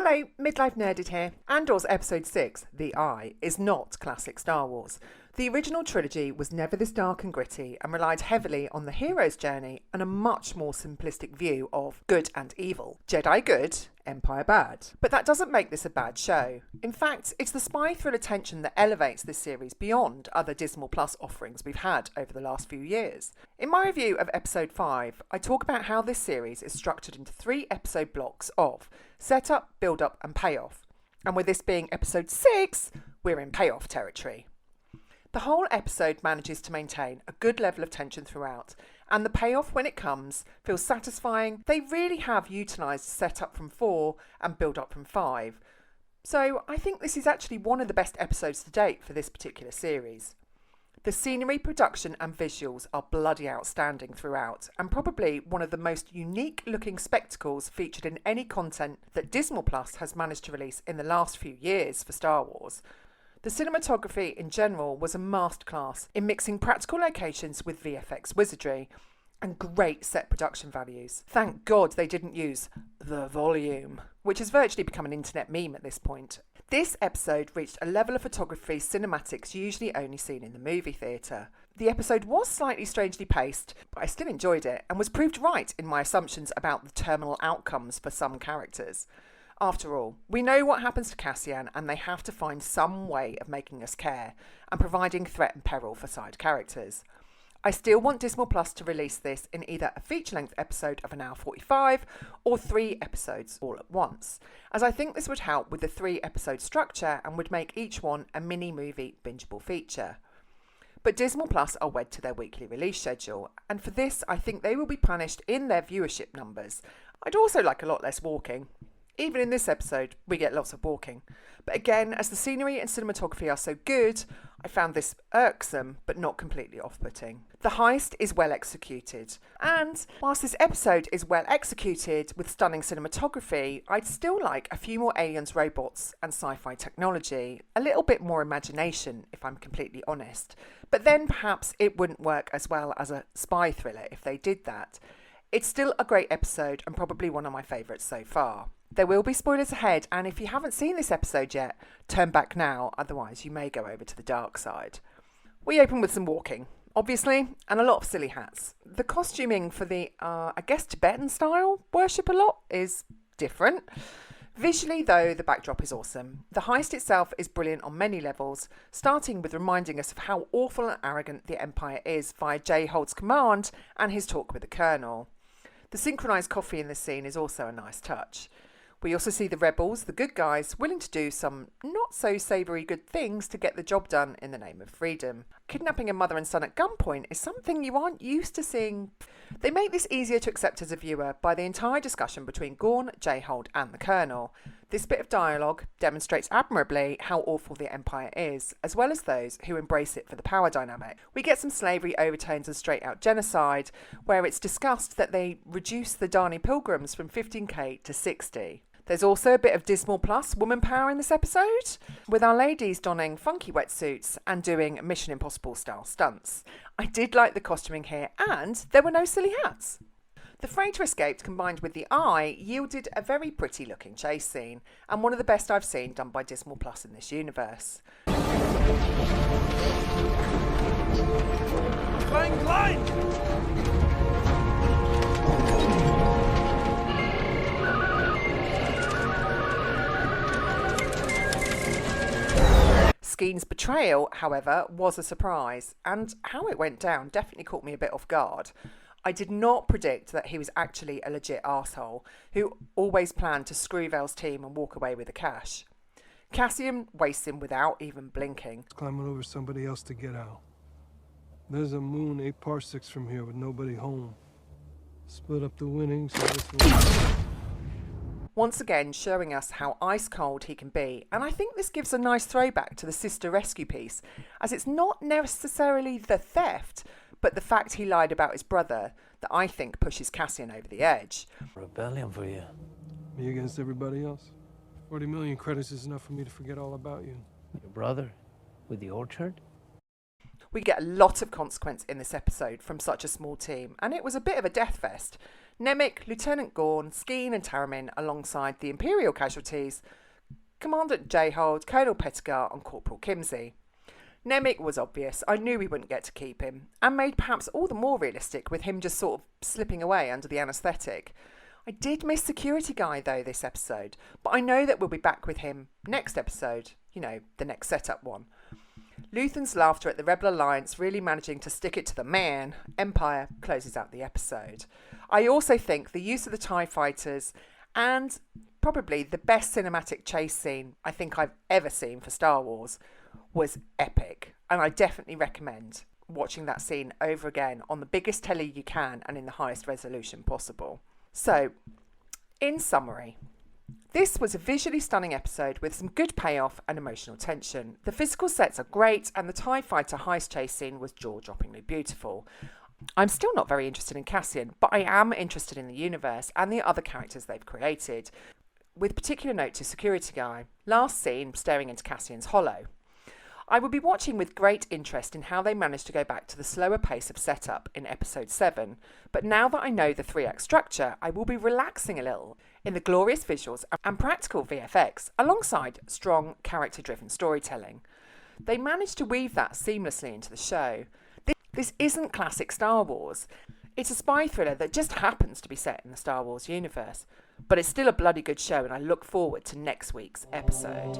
Hello, Midlife Nerded here. Andor's Episode 6, The Eye, is not classic Star Wars. The original trilogy was never this dark and gritty and relied heavily on the hero's journey and a much more simplistic view of good and evil. Jedi good, Empire bad. But that doesn't make this a bad show. In fact, it's the spy thriller tension that elevates this series beyond other Disney Plus offerings we've had over the last few years. In my review of Episode 5, I talk about how this series is structured into 3 episode blocks of setup, build-up and payoff. And with this being Episode 6, we're in payoff territory. The whole episode manages to maintain a good level of tension throughout, and the payoff when it comes feels satisfying. They really have utilised setup from 4 and build up from 5. So I think this is actually one of the best episodes to date for this particular series. The scenery, production and visuals are bloody outstanding throughout, and probably one of the most unique looking spectacles featured in any content that Disney Plus has managed to release in the last few years for Star Wars. The cinematography in general was a masterclass in mixing practical locations with VFX wizardry and great set production values. Thank God they didn't use the volume, which has virtually become an internet meme at this point. This episode reached a level of photography cinematics usually only seen in the movie theatre. The episode was slightly strangely paced, but I still enjoyed it and was proved right in my assumptions about the terminal outcomes for some characters. After all, we know what happens to Cassian and they have to find some way of making us care and providing threat and peril for side characters. I still want Disney Plus to release this in either a feature-length episode of an hour 45 or 3 episodes all at once, as I think this would help with the 3-episode structure and would make each one a mini-movie bingeable feature. But Disney Plus are wed to their weekly release schedule, and for this I think they will be punished in their viewership numbers. I'd also like a lot less walking. Even in this episode, we get lots of walking. But again, as the scenery and cinematography are so good, I found this irksome, but not completely off-putting. The heist is well executed. And whilst this episode is well executed with stunning cinematography, I'd still like a few more aliens, robots and sci-fi technology. A little bit more imagination, if I'm completely honest. But then perhaps it wouldn't work as well as a spy thriller if they did that. It's still a great episode and probably one of my favourites so far. There will be spoilers ahead, and if you haven't seen this episode yet, turn back now, otherwise you may go over to the dark side. We open with some walking, obviously, and a lot of silly hats. The costuming for the, Tibetan style worship a lot is different. Visually, though, the backdrop is awesome. The heist itself is brilliant on many levels, starting with reminding us of how awful and arrogant the Empire is via J-Hold's command and his talk with the Colonel. The synchronised coffee in this scene is also a nice touch. We also see the rebels, the good guys, willing to do some not-so-savoury good things to get the job done in the name of freedom. Kidnapping a mother and son at gunpoint is something you aren't used to seeing. They make this easier to accept as a viewer by the entire discussion between Gorn, J-Hold and the Colonel. This bit of dialogue demonstrates admirably how awful the Empire is, as well as those who embrace it for the power dynamic. We get some slavery overtones and straight-out genocide, where it's discussed that they reduced the Dani pilgrims from 15k to 60. There's also a bit of Disney Plus woman power in this episode, with our ladies donning funky wetsuits and doing Mission Impossible style stunts. I did like the costuming here, and there were no silly hats. The freighter escape combined with the eye yielded a very pretty looking chase scene, and one of the best I've seen done by Disney Plus in this universe. Flying blind! Skeen's betrayal, however, was a surprise, and how it went down definitely caught me a bit off guard. I did not predict that he was actually a legit arsehole who always planned to screw Vel's team and walk away with the cash. Cassian wastes him without even blinking. Climbing over somebody else to get out. There's a moon 8 parsecs from here with nobody home. Split up the winnings. Once again showing us how ice cold he can be, and I think this gives a nice throwback to the sister rescue piece, as it's not necessarily the theft, but the fact he lied about his brother that I think pushes Cassian over the edge. Rebellion for you. Me against everybody else. 40 million credits is enough for me to forget all about you. Your brother with the orchard? We get a lot of consequence in this episode from such a small team, and it was a bit of a death fest. Nemik, Lieutenant Gorn, Skeen and Taramin alongside the Imperial casualties, Commandant Jayhold, Colonel Pettigar and Corporal Kimsey. Nemik was obvious. I knew we wouldn't get to keep him, and made perhaps all the more realistic with him just sort of slipping away under the anaesthetic. I did miss Security Guy though this episode, but I know that we'll be back with him next episode, the next setup one. Luthen's laughter at the Rebel Alliance really managing to stick it to the man, Empire, closes out the episode. I also think the use of the TIE fighters and probably the best cinematic chase scene I think I've ever seen for Star Wars was epic, and I definitely recommend watching that scene over again on the biggest telly you can and in the highest resolution possible. So, in summary, this was a visually stunning episode with some good payoff and emotional tension. The physical sets are great, and the TIE fighter heist chase scene was jaw-droppingly beautiful. I'm still not very interested in Cassian, but I am interested in the universe and the other characters they've created, with particular note to Security Guy, last seen staring into Cassian's hollow. I will be watching with great interest in how they manage to go back to the slower pace of setup in episode 7, but now that I know the 3-act structure, I will be relaxing a little in the glorious visuals and practical VFX alongside strong character-driven storytelling. They managed to weave that seamlessly into the show. This isn't classic Star Wars. It's a spy thriller that just happens to be set in the Star Wars universe, but it's still a bloody good show, and I look forward to next week's episode.